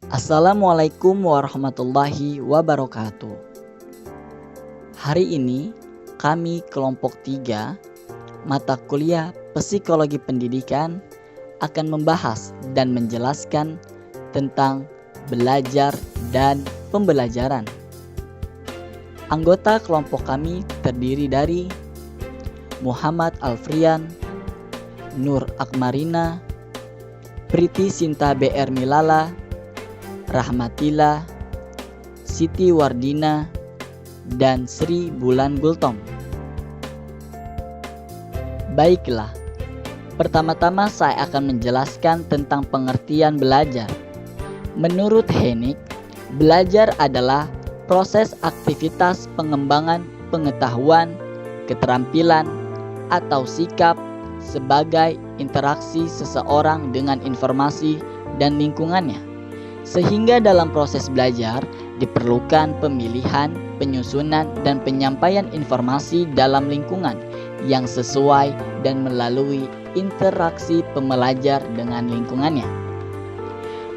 Assalamualaikum warahmatullahi wabarakatuh. Hari ini kami kelompok 3 mata kuliah Psikologi Pendidikan akan membahas dan menjelaskan tentang belajar dan pembelajaran. Anggota kelompok kami terdiri dari Muhammad Alfrian, Nur Akmarina, Priti Sinta BR Milala, Rahmatila, Siti Wardina, dan Sri Bulan Gultom. Baiklah, pertama-tama saya akan menjelaskan tentang pengertian belajar. Menurut Hennig, belajar adalah proses aktivitas pengembangan pengetahuan, keterampilan, atau sikap sebagai interaksi seseorang dengan informasi dan lingkungannya. Sehingga dalam proses belajar diperlukan pemilihan, penyusunan, dan penyampaian informasi dalam lingkungan yang sesuai dan melalui interaksi pembelajar dengan lingkungannya.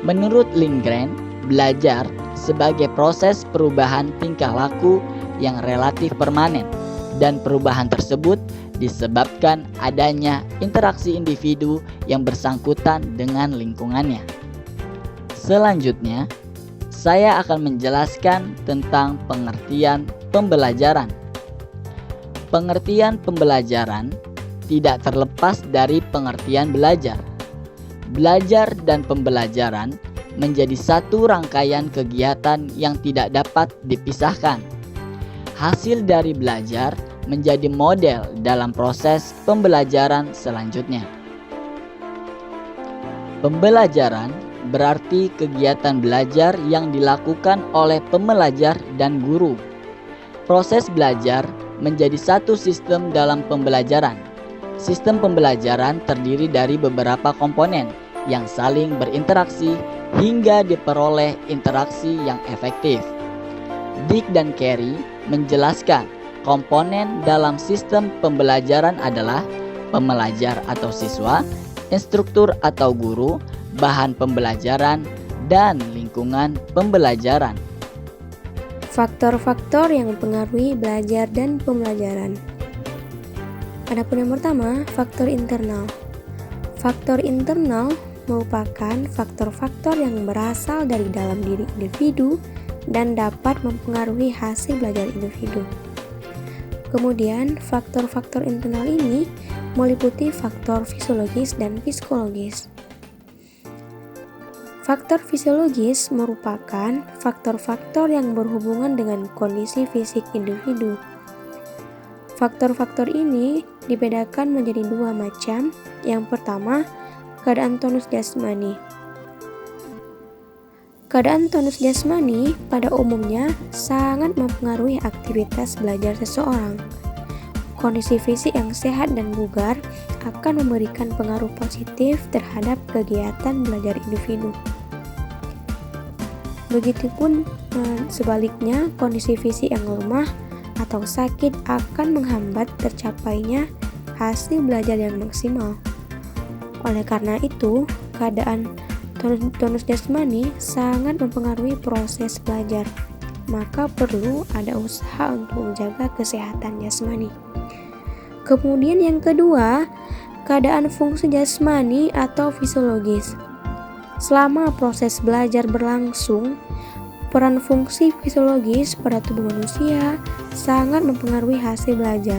Menurut Lindgren, belajar sebagai proses perubahan tingkah laku yang relatif permanen, dan perubahan tersebut disebabkan adanya interaksi individu yang bersangkutan dengan lingkungannya. Selanjutnya, saya akan menjelaskan tentang pengertian pembelajaran. Pengertian pembelajaran tidak terlepas dari pengertian belajar. Belajar dan pembelajaran menjadi satu rangkaian kegiatan yang tidak dapat dipisahkan. Hasil dari belajar menjadi model dalam proses pembelajaran selanjutnya. Pembelajaran berarti kegiatan belajar yang dilakukan oleh pembelajar dan guru. Proses belajar menjadi satu sistem dalam pembelajaran. Sistem pembelajaran terdiri dari beberapa komponen yang saling berinteraksi hingga diperoleh interaksi yang efektif. Dick dan Carey menjelaskan komponen dalam sistem pembelajaran adalah pembelajar atau siswa, instruktur atau guru, bahan pembelajaran, dan lingkungan pembelajaran. Faktor-faktor yang mempengaruhi belajar dan pembelajaran. Adapun yang pertama, faktor internal. Faktor internal merupakan faktor-faktor yang berasal dari dalam diri individu dan dapat mempengaruhi hasil belajar individu. Kemudian, faktor-faktor internal ini meliputi faktor fisiologis dan psikologis. Faktor fisiologis merupakan faktor-faktor yang berhubungan dengan kondisi fisik individu. Faktor-faktor ini dibedakan menjadi dua macam. Yang pertama, keadaan tonus jasmani. Keadaan tonus jasmani pada umumnya sangat mempengaruhi aktivitas belajar seseorang. Kondisi fisik yang sehat dan bugar akan memberikan pengaruh positif terhadap kegiatan belajar individu. Begitupun sebaliknya, kondisi fisik yang lemah atau sakit akan menghambat tercapainya hasil belajar yang maksimal. Oleh karena itu, keadaan tonus jasmani sangat mempengaruhi proses belajar. Maka perlu ada usaha untuk menjaga kesehatan jasmani. Kemudian yang kedua, keadaan fungsi jasmani atau fisiologis. Selama proses belajar berlangsung, peran fungsi fisiologis pada tubuh manusia sangat mempengaruhi hasil belajar,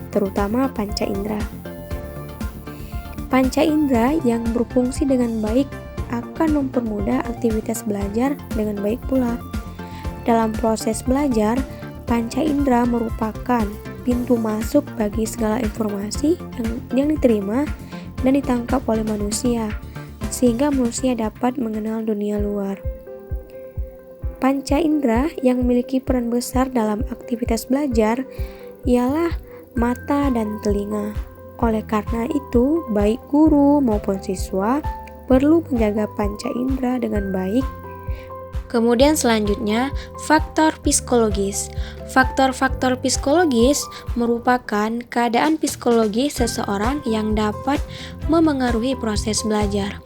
terutama panca indera. Panca indera yang berfungsi dengan baik akan mempermudah aktivitas belajar dengan baik pula. Dalam proses belajar, panca indera merupakan pintu masuk bagi segala informasi yang diterima dan ditangkap oleh manusia, sehingga manusia dapat mengenal dunia luar. Panca indera yang memiliki peran besar dalam aktivitas belajar ialah mata dan telinga. Oleh karena itu, baik guru maupun siswa perlu menjaga panca indera dengan baik. Kemudian selanjutnya, faktor psikologis. Faktor-faktor psikologis merupakan keadaan psikologis seseorang yang dapat memengaruhi proses belajar.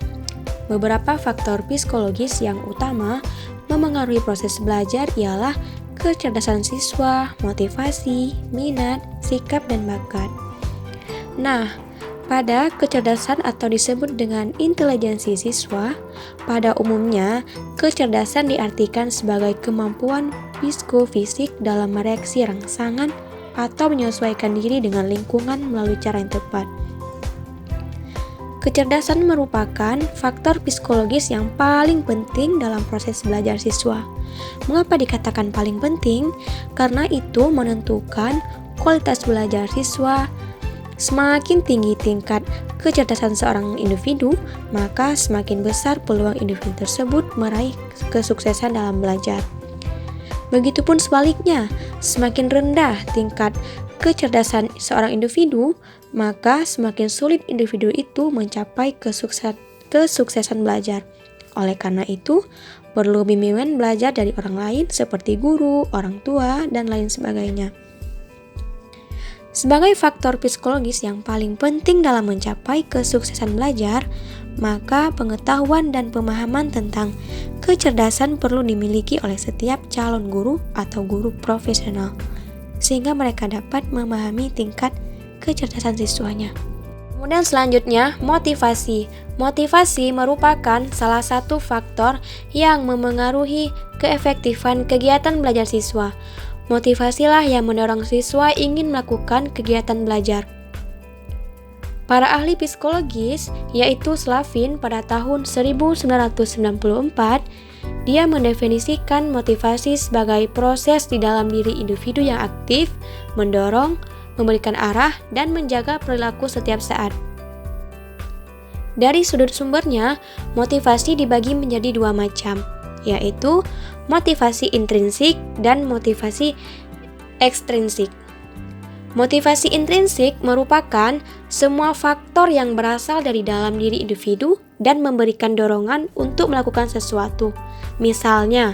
beberapa faktor psikologis yang utama memengaruhi proses belajar ialah kecerdasan siswa, motivasi, minat, sikap, dan bakat. Nah, pada kecerdasan atau disebut dengan intelijensi siswa, pada umumnya kecerdasan diartikan sebagai kemampuan psikofisik dalam mereaksi rangsangan atau menyesuaikan diri dengan lingkungan melalui cara yang tepat. Kecerdasan merupakan faktor psikologis yang paling penting dalam proses belajar siswa. Mengapa dikatakan paling penting? Karena itu menentukan kualitas belajar siswa. Semakin tinggi tingkat kecerdasan seorang individu, maka semakin besar peluang individu tersebut meraih kesuksesan dalam belajar. Begitupun sebaliknya, semakin rendah tingkat kecerdasan seorang individu, maka semakin sulit individu itu mencapai kesuksesan belajar. Oleh karena itu, perlu bimbingan belajar dari orang lain seperti guru, orang tua, dan lain sebagainya. Sebagai faktor psikologis yang paling penting dalam mencapai kesuksesan belajar, maka pengetahuan dan pemahaman tentang kecerdasan perlu dimiliki oleh setiap calon guru atau guru profesional, sehingga mereka dapat memahami tingkat kecerdasan siswanya. Kemudian selanjutnya, motivasi. Motivasi merupakan salah satu faktor yang memengaruhi keefektifan kegiatan belajar siswa. Motivasilah yang mendorong siswa ingin melakukan kegiatan belajar. Para ahli psikologis, yaitu Slavin pada tahun 1994, dia mendefinisikan motivasi sebagai proses di dalam diri individu yang aktif, mendorong, memberikan arah, dan menjaga perilaku setiap saat. Dari sudut sumbernya, motivasi dibagi menjadi dua macam, yaitu motivasi intrinsik dan motivasi ekstrinsik. Motivasi intrinsik merupakan semua faktor yang berasal dari dalam diri individu dan memberikan dorongan untuk melakukan sesuatu. Misalnya,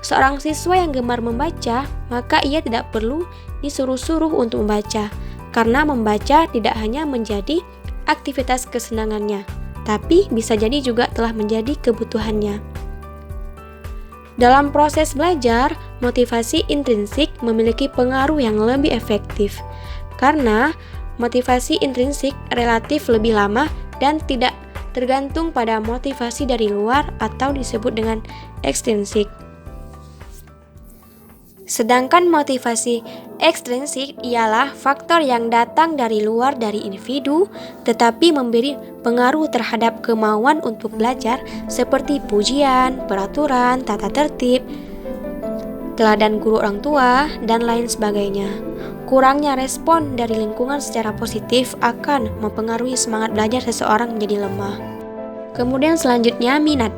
seorang siswa yang gemar membaca, maka ia tidak perlu disuruh-suruh untuk membaca, karena membaca tidak hanya menjadi aktivitas kesenangannya, tapi bisa jadi juga telah menjadi kebutuhannya. Dalam proses belajar, motivasi intrinsik memiliki pengaruh yang lebih efektif, karena motivasi intrinsik relatif lebih lama dan tidak tergantung pada motivasi dari luar atau disebut dengan ekstrinsik. Sedangkan motivasi ekstrinsik ialah faktor yang datang dari luar dari individu tetapi memberi pengaruh terhadap kemauan untuk belajar seperti pujian, peraturan, tata tertib, teladan guru orang tua, dan lain sebagainya. Kurangnya respon dari lingkungan secara positif akan mempengaruhi semangat belajar seseorang menjadi lemah. Kemudian selanjutnya minat.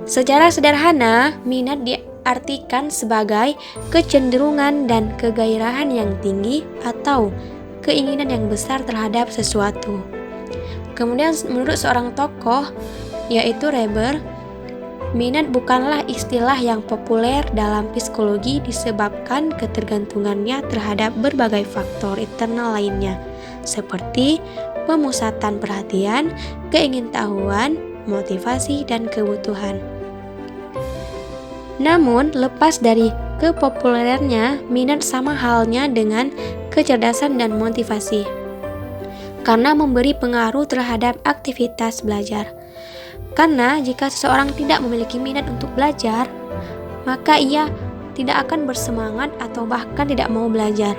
Secara sederhana, minat diartikan sebagai kecenderungan dan kegairahan yang tinggi atau keinginan yang besar terhadap sesuatu. Kemudian menurut seorang tokoh yaitu Reber, minat bukanlah istilah yang populer dalam psikologi disebabkan ketergantungannya terhadap berbagai faktor internal lainnya seperti pemusatan perhatian, keingintahuan, motivasi, dan kebutuhan. Namun, lepas dari kepopulerannya, minat sama halnya dengan kecerdasan dan motivasi, karena memberi pengaruh terhadap aktivitas belajar. Karena jika seseorang tidak memiliki minat untuk belajar, maka ia tidak akan bersemangat atau bahkan tidak mau belajar.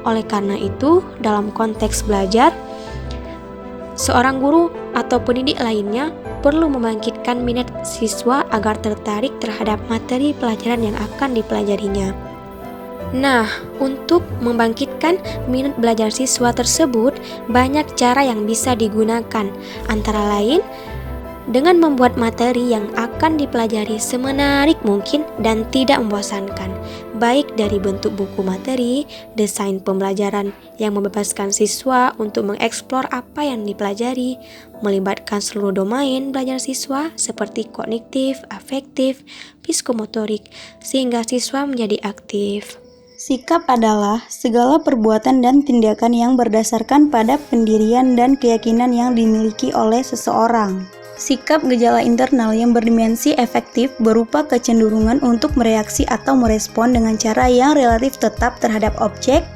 Oleh karena itu, dalam konteks belajar, seorang guru atau pendidik lainnya perlu membangkitkan minat siswa agar tertarik terhadap materi pelajaran yang akan dipelajarinya. Nah, untuk membangkitkan minat belajar siswa tersebut, banyak cara yang bisa digunakan, antara lain dengan membuat materi yang akan dipelajari semenarik mungkin dan tidak membosankan, baik dari bentuk buku materi, desain pembelajaran yang membebaskan siswa untuk mengeksplor apa yang dipelajari, melibatkan seluruh domain belajar siswa seperti kognitif, afektif, psikomotorik, sehingga siswa menjadi aktif. Sikap adalah segala perbuatan dan tindakan yang berdasarkan pada pendirian dan keyakinan yang dimiliki oleh seseorang. Sikap gejala internal yang berdimensi efektif berupa kecenderungan untuk mereaksi atau merespon dengan cara yang relatif tetap terhadap objek,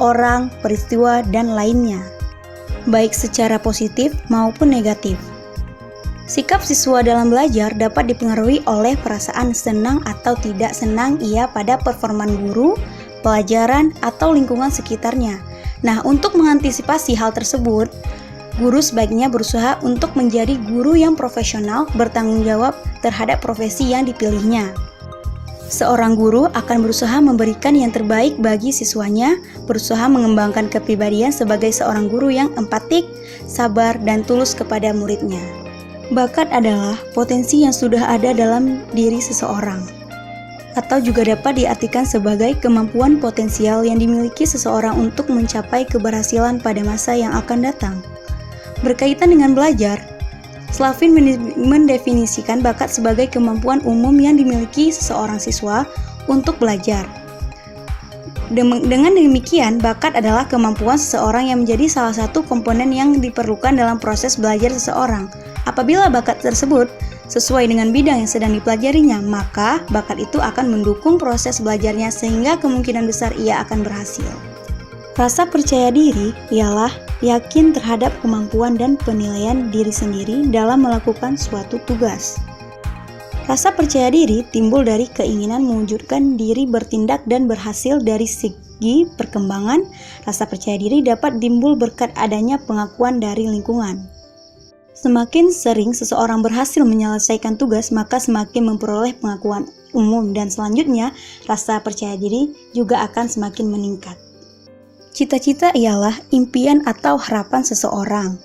orang, peristiwa, dan lainnya, baik secara positif maupun negatif. Sikap siswa dalam belajar dapat dipengaruhi oleh perasaan senang atau tidak senang ia pada performa guru, pelajaran, atau lingkungan sekitarnya. Nah, untuk mengantisipasi hal tersebut, guru sebaiknya berusaha untuk menjadi guru yang profesional, bertanggung jawab terhadap profesi yang dipilihnya. Seorang guru akan berusaha memberikan yang terbaik bagi siswanya, berusaha mengembangkan kepribadian sebagai seorang guru yang empatik, sabar, dan tulus kepada muridnya. Bakat adalah potensi yang sudah ada dalam diri seseorang, atau juga dapat diartikan sebagai kemampuan potensial yang dimiliki seseorang untuk mencapai keberhasilan pada masa yang akan datang. Berkaitan dengan belajar, Slavin mendefinisikan bakat sebagai kemampuan umum yang dimiliki seseorang siswa untuk belajar. Dengan demikian, bakat adalah kemampuan seseorang yang menjadi salah satu komponen yang diperlukan dalam proses belajar seseorang. Apabila bakat tersebut sesuai dengan bidang yang sedang dipelajarinya, maka bakat itu akan mendukung proses belajarnya sehingga kemungkinan besar ia akan berhasil. Rasa percaya diri ialah yakin terhadap kemampuan dan penilaian diri sendiri dalam melakukan suatu tugas. Rasa percaya diri timbul dari keinginan mewujudkan diri bertindak dan berhasil dari segi perkembangan. Rasa percaya diri dapat timbul berkat adanya pengakuan dari lingkungan. Semakin sering seseorang berhasil menyelesaikan tugas, maka semakin memperoleh pengakuan umum dan selanjutnya rasa percaya diri juga akan semakin meningkat. Cita-cita ialah impian atau harapan seseorang.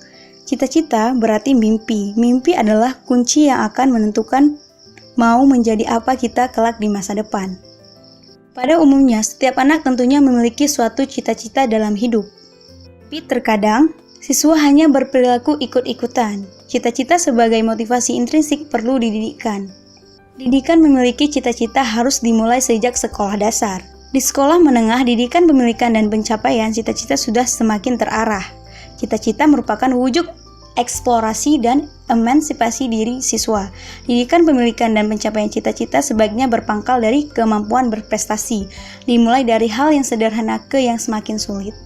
Cita-cita berarti mimpi. Mimpi adalah kunci yang akan menentukan mau menjadi apa kita kelak di masa depan. Pada umumnya, setiap anak tentunya memiliki suatu cita-cita dalam hidup. Tapi terkadang, siswa hanya berperilaku ikut-ikutan. Cita-cita sebagai motivasi intrinsik perlu dididikkan. Didikan memiliki cita-cita harus dimulai sejak sekolah dasar. Di sekolah menengah, didikan pemilikan dan pencapaian cita-cita sudah semakin terarah. Cita-cita merupakan wujud eksplorasi dan emansipasi diri siswa. Didikan pemilikan dan pencapaian cita-cita sebaiknya berpangkal dari kemampuan berprestasi, dimulai dari hal yang sederhana ke yang semakin sulit.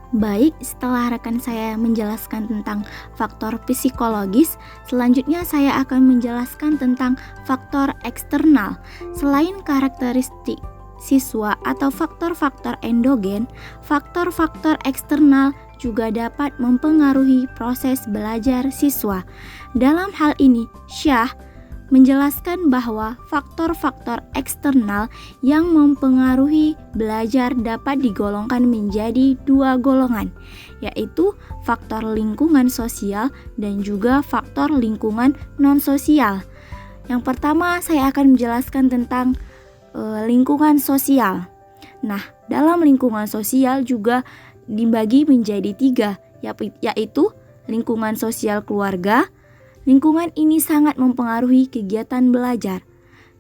Baik, setelah rekan saya menjelaskan tentang faktor psikologis, selanjutnya saya akan menjelaskan tentang faktor eksternal. Selain karakteristik siswa atau faktor-faktor endogen, faktor-faktor eksternal juga dapat mempengaruhi proses belajar siswa. Dalam hal ini, Syah menjelaskan bahwa faktor-faktor eksternal yang mempengaruhi belajar dapat digolongkan menjadi dua golongan, yaitu faktor lingkungan sosial dan juga faktor lingkungan non-sosial. Yang pertama, saya akan menjelaskan tentang lingkungan sosial. Nah, dalam lingkungan sosial juga dibagi menjadi tiga, yaitu lingkungan sosial keluarga. Lingkungan ini sangat mempengaruhi kegiatan belajar.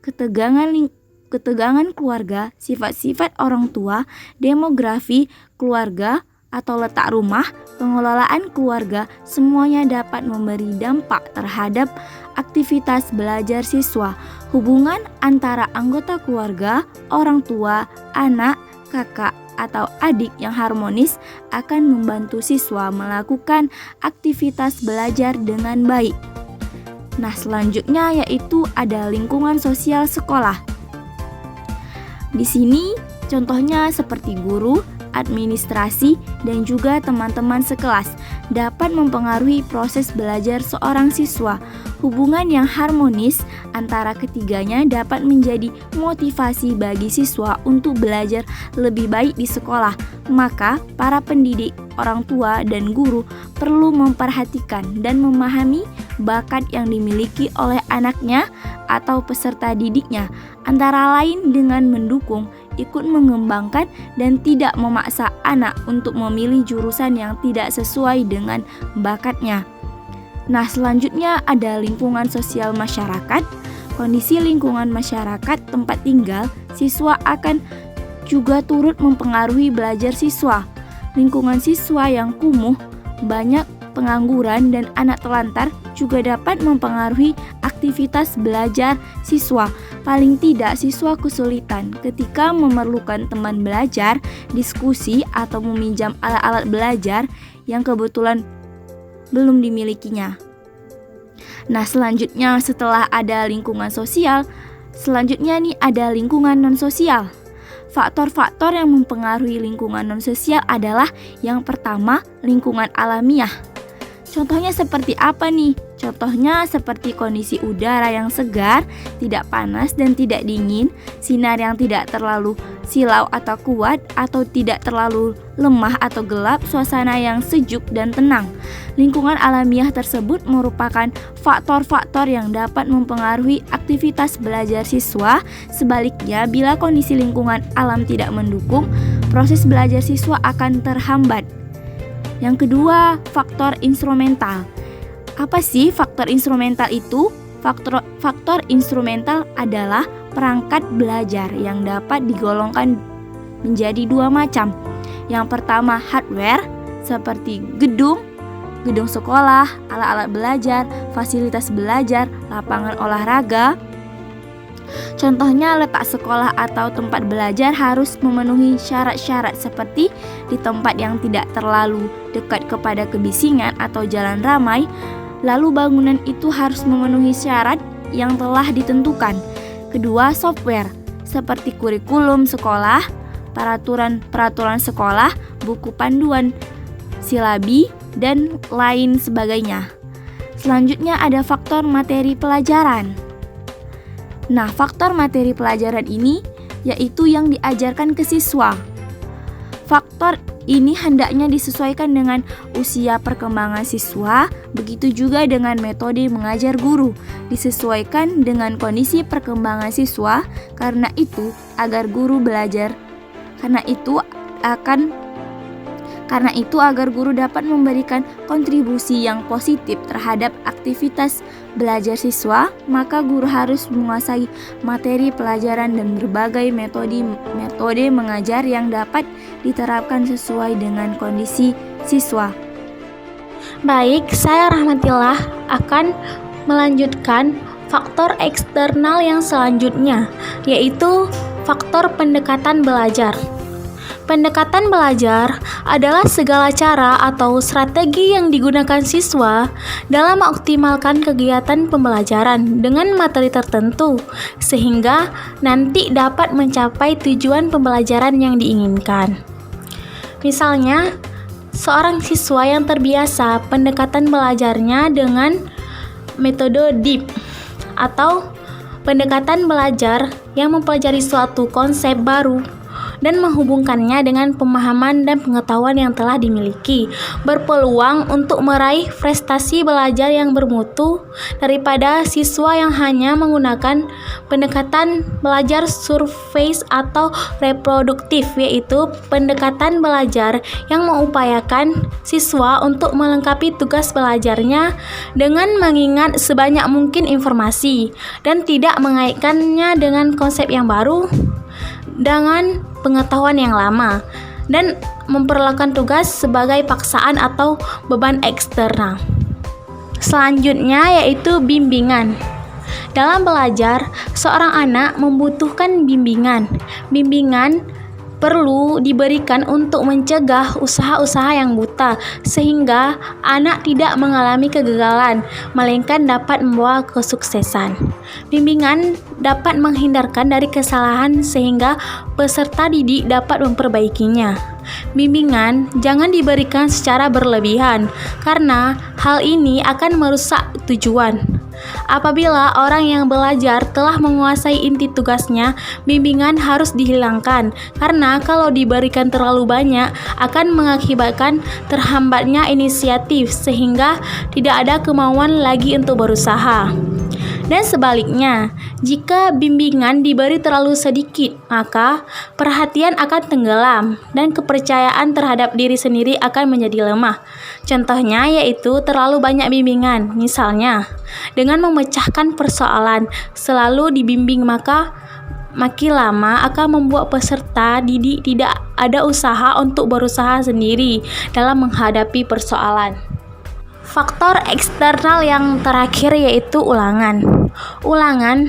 Ketegangan keluarga, sifat-sifat orang tua, demografi keluarga atau letak rumah, pengelolaan keluarga, semuanya dapat memberi dampak terhadap aktivitas belajar siswa. Hubungan antara anggota keluarga, orang tua, anak, kakak, atau adik yang harmonis akan membantu siswa melakukan aktivitas belajar dengan baik. Nah, selanjutnya yaitu ada lingkungan sosial sekolah. Di sini contohnya seperti guru, administrasi, dan juga teman-teman sekelas dapat mempengaruhi proses belajar seorang siswa. Hubungan yang harmonis antara ketiganya dapat menjadi motivasi bagi siswa untuk belajar lebih baik di sekolah. Maka, para pendidik, orang tua, dan guru perlu memperhatikan dan memahami bakat yang dimiliki oleh anaknya atau peserta didiknya, antara lain dengan mendukung, ikut mengembangkan, dan tidak memaksa anak untuk memilih jurusan yang tidak sesuai dengan bakatnya. Nah, selanjutnya ada lingkungan sosial masyarakat. Kondisi lingkungan masyarakat tempat tinggal siswa akan juga turut mempengaruhi belajar siswa. Lingkungan siswa yang kumuh banyak pengangguran, dan anak telantar juga dapat mempengaruhi aktivitas belajar siswa. Paling tidak, siswa kesulitan ketika memerlukan teman belajar, diskusi, atau meminjam alat-alat belajar yang kebetulan belum dimilikinya. Nah, selanjutnya setelah ada lingkungan sosial, selanjutnya nih ada lingkungan non-sosial. Faktor-faktor yang mempengaruhi lingkungan non-sosial adalah yang pertama, lingkungan alamiah. Contohnya seperti apa nih? Contohnya seperti kondisi udara yang segar, tidak panas dan tidak dingin, sinar yang tidak terlalu silau atau kuat, atau tidak terlalu lemah atau gelap, suasana yang sejuk dan tenang. Lingkungan alamiah tersebut merupakan faktor-faktor yang dapat mempengaruhi aktivitas belajar siswa. Sebaliknya, bila kondisi lingkungan alam tidak mendukung, proses belajar siswa akan terhambat. Yang kedua, faktor instrumental. Apa sih faktor instrumental itu? Faktor instrumental adalah perangkat belajar yang dapat digolongkan menjadi dua macam. Yang pertama, hardware seperti gedung sekolah, alat-alat belajar, fasilitas belajar, lapangan olahraga. Contohnya, letak sekolah atau tempat belajar harus memenuhi syarat-syarat seperti di tempat yang tidak terlalu dekat kepada kebisingan atau jalan ramai. Lalu bangunan itu harus memenuhi syarat yang telah ditentukan. Kedua, software seperti kurikulum sekolah, peraturan sekolah, buku panduan, silabi, dan lain sebagainya. Selanjutnya ada faktor materi pelajaran. Nah, faktor materi pelajaran ini yaitu yang diajarkan ke siswa. Faktor ini hendaknya disesuaikan dengan usia perkembangan siswa, begitu juga dengan metode mengajar guru, disesuaikan dengan kondisi perkembangan siswa. Karena itu agar guru dapat memberikan kontribusi yang positif terhadap aktivitas belajar siswa, maka guru harus menguasai materi pelajaran dan berbagai metode mengajar yang dapat diterapkan sesuai dengan kondisi siswa. Baik, saya Rahmatillah akan melanjutkan faktor eksternal yang selanjutnya, yaitu faktor pendekatan belajar. Pendekatan belajar adalah segala cara atau strategi yang digunakan siswa dalam mengoptimalkan kegiatan pembelajaran dengan materi tertentu, sehingga nanti dapat mencapai tujuan pembelajaran yang diinginkan. Misalnya, seorang siswa yang terbiasa pendekatan belajarnya dengan metode DEEP atau pendekatan belajar yang mempelajari suatu konsep baru dan menghubungkannya dengan pemahaman dan pengetahuan yang telah dimiliki, berpeluang untuk meraih prestasi belajar yang bermutu daripada siswa yang hanya menggunakan pendekatan belajar surface atau reproduktif, yaitu pendekatan belajar yang mengupayakan siswa untuk melengkapi tugas belajarnya dengan mengingat sebanyak mungkin informasi dan tidak mengaitkannya dengan konsep yang baru dengan pengetahuan yang lama, dan memperlakukan tugas sebagai paksaan atau beban eksternal. Selanjutnya yaitu bimbingan. Dalam belajar, seorang anak membutuhkan bimbingan. Bimbingan perlu diberikan untuk mencegah usaha-usaha yang buta, sehingga anak tidak mengalami kegagalan, melainkan dapat membawa kesuksesan. Bimbingan dapat menghindarkan dari kesalahan sehingga peserta didik dapat memperbaikinya. Bimbingan jangan diberikan secara berlebihan, karena hal ini akan merusak tujuan. Apabila orang yang belajar telah menguasai inti tugasnya, bimbingan harus dihilangkan, karena kalau diberikan terlalu banyak akan mengakibatkan terhambatnya inisiatif sehingga tidak ada kemauan lagi untuk berusaha. Dan sebaliknya, jika bimbingan diberi terlalu sedikit, maka perhatian akan tenggelam dan kepercayaan terhadap diri sendiri akan menjadi lemah. Contohnya yaitu terlalu banyak bimbingan. Misalnya, dengan memecahkan persoalan selalu dibimbing, maka makin lama akan membuat peserta didik tidak ada usaha untuk berusaha sendiri dalam menghadapi persoalan. faktor eksternal yang terakhir yaitu ulangan. Ulangan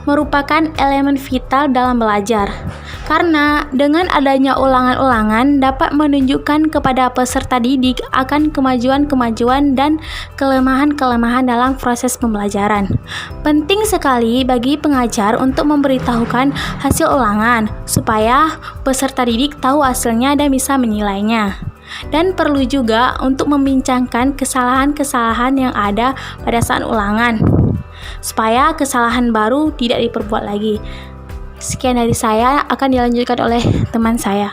merupakan elemen vital dalam belajar. Karena dengan adanya ulangan-ulangan dapat menunjukkan kepada peserta didik akan kemajuan-kemajuan dan kelemahan-kelemahan dalam proses pembelajaran. Penting sekali bagi pengajar untuk memberitahukan hasil ulangan supaya peserta didik tahu hasilnya dan bisa menilainya. Dan perlu juga untuk membincangkan kesalahan-kesalahan yang ada pada saat ulangan supaya kesalahan baru tidak diperbuat lagi. Sekian dari saya, akan dilanjutkan oleh teman saya.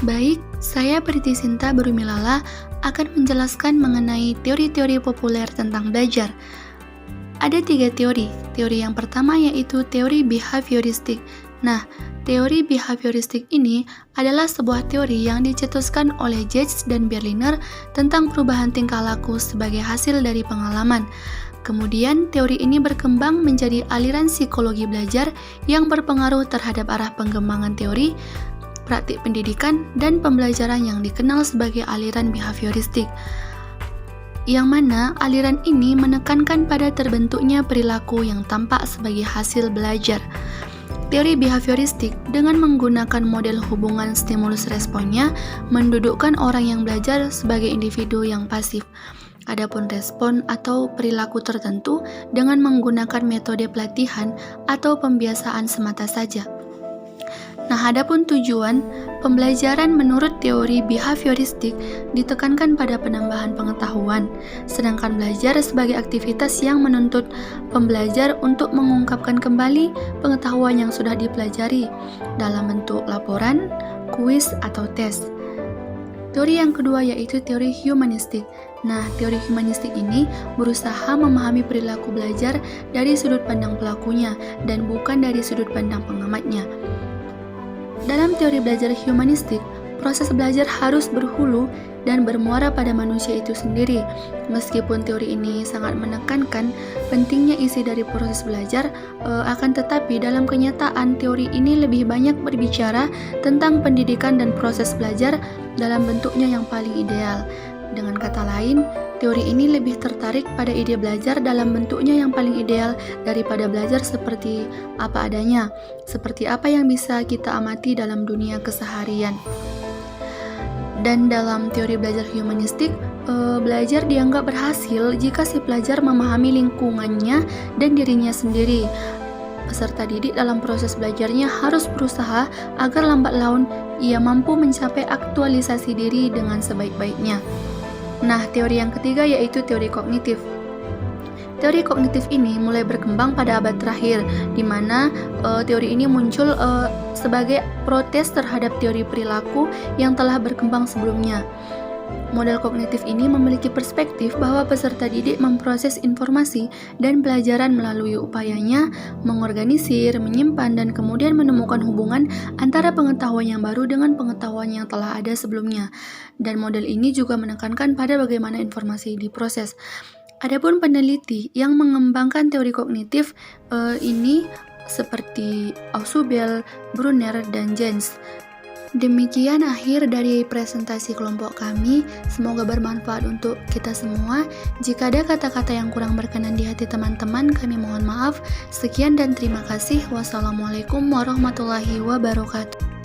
Baik, saya Priti Sinta Berumilala akan menjelaskan mengenai teori-teori populer tentang belajar. Ada 3 teori. Teori yang pertama yaitu teori behavioristik. Nah, teori behavioristik ini adalah sebuah teori yang dicetuskan oleh Judge dan Berliner tentang perubahan tingkah laku sebagai hasil dari pengalaman. Kemudian, teori ini berkembang menjadi aliran psikologi belajar yang berpengaruh terhadap arah pengembangan teori, praktik pendidikan, dan pembelajaran yang dikenal sebagai aliran behavioristik. Yang mana aliran ini menekankan pada terbentuknya perilaku yang tampak sebagai hasil belajar. Teori behavioristik dengan menggunakan model hubungan stimulus-responnya mendudukkan orang yang belajar sebagai individu yang pasif. Adapun respon atau perilaku tertentu dengan menggunakan metode pelatihan atau pembiasaan semata saja. Nah, adapun tujuan pembelajaran menurut teori behavioristik ditekankan pada penambahan pengetahuan, sedangkan belajar sebagai aktivitas yang menuntut pembelajar untuk mengungkapkan kembali pengetahuan yang sudah dipelajari dalam bentuk laporan, kuis, atau tes. Teori yang kedua yaitu teori humanistik. Nah, teori humanistik ini berusaha memahami perilaku belajar dari sudut pandang pelakunya dan bukan dari sudut pandang pengamatnya. Dalam teori belajar humanistik, proses belajar harus berhulu dan bermuara pada manusia itu sendiri. Meskipun teori ini sangat menekankan pentingnya isi dari proses belajar, akan tetapi dalam kenyataan teori ini lebih banyak berbicara tentang pendidikan dan proses belajar dalam bentuknya yang paling ideal. Dengan kata lain, teori ini lebih tertarik pada ide belajar dalam bentuknya yang paling ideal daripada belajar seperti apa adanya, seperti apa yang bisa kita amati dalam dunia keseharian. Dan dalam teori belajar humanistik, belajar dianggap berhasil jika si pelajar memahami lingkungannya dan dirinya sendiri. Peserta didik dalam proses belajarnya harus berusaha agar lambat laun ia mampu mencapai aktualisasi diri dengan sebaik-baiknya. Nah, teori yang ketiga yaitu teori kognitif. Teori kognitif ini mulai berkembang pada abad terakhir, di mana teori ini muncul sebagai protes terhadap teori perilaku yang telah berkembang sebelumnya. Model kognitif ini memiliki perspektif bahwa peserta didik memproses informasi dan pelajaran melalui upayanya mengorganisir, menyimpan, dan kemudian menemukan hubungan antara pengetahuan yang baru dengan pengetahuan yang telah ada sebelumnya. Dan model ini juga menekankan pada bagaimana informasi diproses. Adapun peneliti yang mengembangkan teori kognitif ini seperti Ausubel, Brunner, dan Jens. Demikian akhir dari presentasi kelompok kami. Semoga bermanfaat untuk kita semua. Jika ada kata-kata yang kurang berkenan di hati teman-teman, kami mohon maaf. Sekian dan terima kasih. Wassalamualaikum warahmatullahi wabarakatuh.